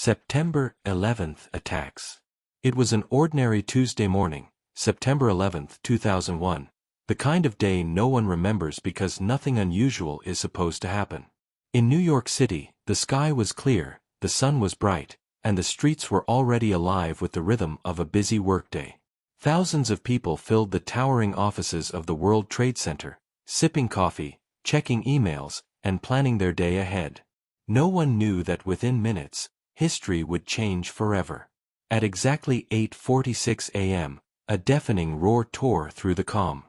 September 11th attacks. It was an ordinary Tuesday morning, September 11th, 2001, the kind of day no one remembers because nothing unusual is supposed to happen. In New York City, the sky was clear, the sun was bright, and the streets were already alive with the rhythm of a busy workday. Thousands of people filled the towering offices of the World Trade Center, sipping coffee, checking emails, and planning their day ahead. No one knew that within minutes, history would change forever. At exactly 8:46 a.m., a deafening roar tore through the calm.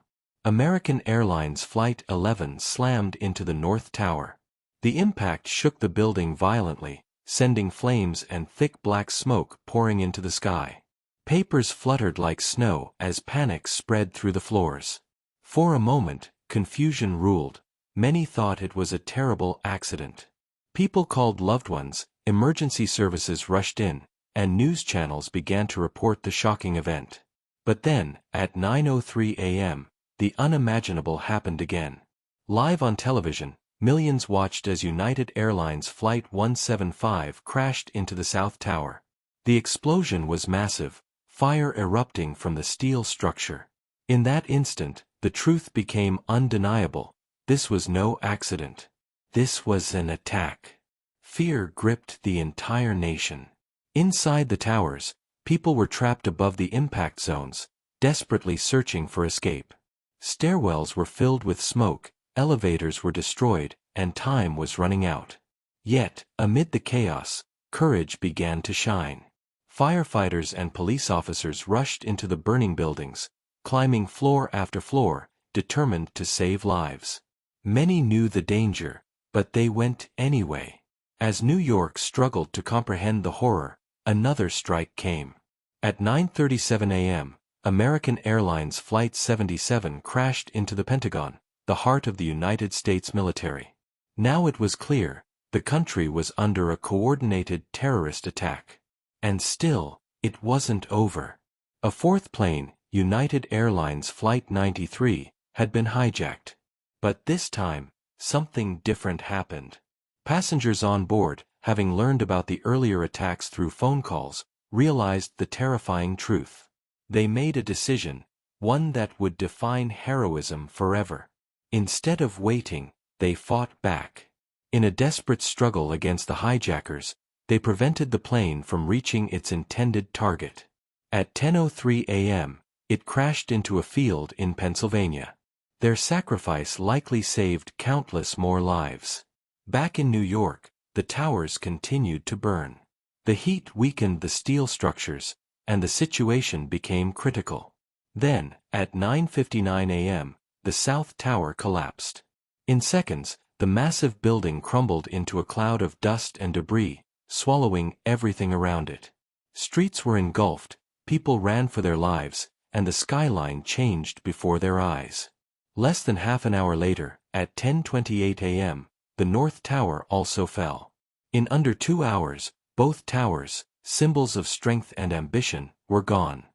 American Airlines Flight 11 slammed into the North Tower. The impact shook the building violently, sending flames and thick black smoke pouring into the sky. Papers fluttered like snow as panic spread through the floors. For a moment, confusion ruled. Many thought it was a terrible accident. People called loved ones, emergency services rushed in, and news channels began to report the shocking event. But then, at 9:03 a.m., the unimaginable happened again. Live on television, millions watched as United Airlines Flight 175 crashed into the South Tower. The explosion was massive, fire erupting from the steel structure. In that instant, the truth became undeniable. This was no accident. This was an attack. Fear gripped the entire nation. Inside the towers, people were trapped above the impact zones, desperately searching for escape. Stairwells were filled with smoke, elevators were destroyed, and time was running out. Yet, amid the chaos, courage began to shine. Firefighters and police officers rushed into the burning buildings, climbing floor after floor, determined to save lives. Many knew the danger, but they went anyway. As New York struggled to comprehend the horror, another strike came. At 9:37 a.m., American Airlines Flight 77 crashed into the Pentagon, the heart of the United States military. Now it was clear, the country was under a coordinated terrorist attack. And still, it wasn't over. A fourth plane, United Airlines Flight 93, had been hijacked. But this time, something different happened. Passengers on board, having learned about the earlier attacks through phone calls, realized the terrifying truth. They made a decision, one that would define heroism forever. Instead of waiting, they fought back. In a desperate struggle against the hijackers, they prevented the plane from reaching its intended target. At 10:03 a.m., it crashed into a field in Pennsylvania. Their sacrifice likely saved countless more lives. Back in New York, the towers continued to burn. The heat weakened the steel structures, and the situation became critical. Then, at 9:59 a.m., the South Tower collapsed. In seconds, the massive building crumbled into a cloud of dust and debris, swallowing everything around it. Streets were engulfed, people ran for their lives, and the skyline changed before their eyes. Less than half an hour later, at 10:28 a.m., the North Tower also fell. In under 2 hours, both towers, symbols of strength and ambition, were gone.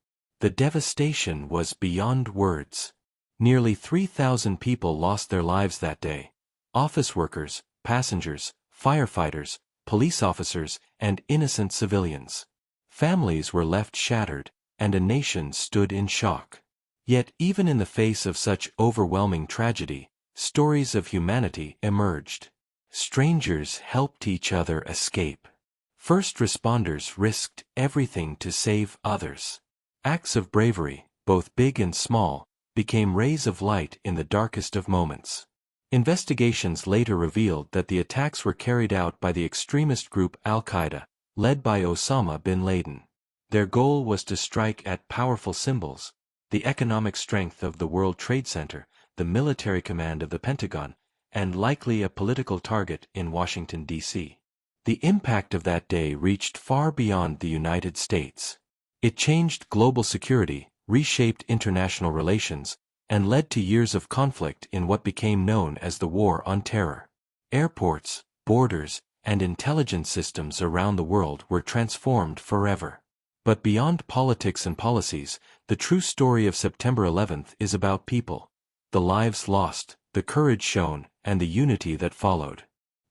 The devastation was beyond words. Nearly 3,000 people lost their lives that day. Office workers, passengers, firefighters, police officers, and innocent civilians. Families were left shattered, and a nation stood in shock. Yet even in the face of such overwhelming tragedy, stories of humanity emerged. Strangers helped each other escape. First responders risked everything to save others. Acts of bravery, both big and small, became rays of light in the darkest of moments. Investigations later revealed that the attacks were carried out by the extremist group Al-Qaeda, led by Osama bin Laden. Their goal was to strike at powerful symbols: the economic strength of the World Trade Center, the military command of the Pentagon, and likely a political target in Washington, D.C. The impact of that day reached far beyond the United States. It changed global security, reshaped international relations, and led to years of conflict in what became known as the War on Terror. Airports, borders, and intelligence systems around the world were transformed forever. But beyond politics and policies, the true story of September 11th is about people. The lives lost, the courage shown, and the unity that followed.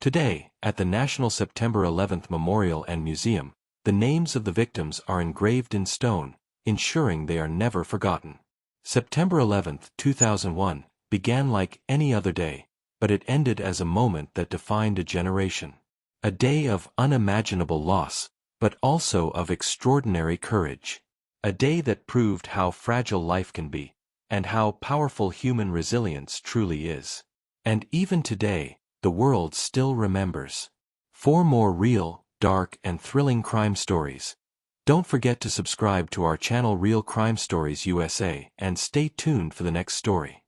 Today, at the National September 11th Memorial and Museum, the names of the victims are engraved in stone, ensuring they are never forgotten. September 11th, 2001, began like any other day, but it ended as a moment that defined a generation. A day of unimaginable loss, but also of extraordinary courage. A day that proved how fragile life can be, and how powerful human resilience truly is. And even today, the world still remembers. For more real, dark, and thrilling crime stories, don't forget to subscribe to our channel Real Crime Stories USA and stay tuned for the next story.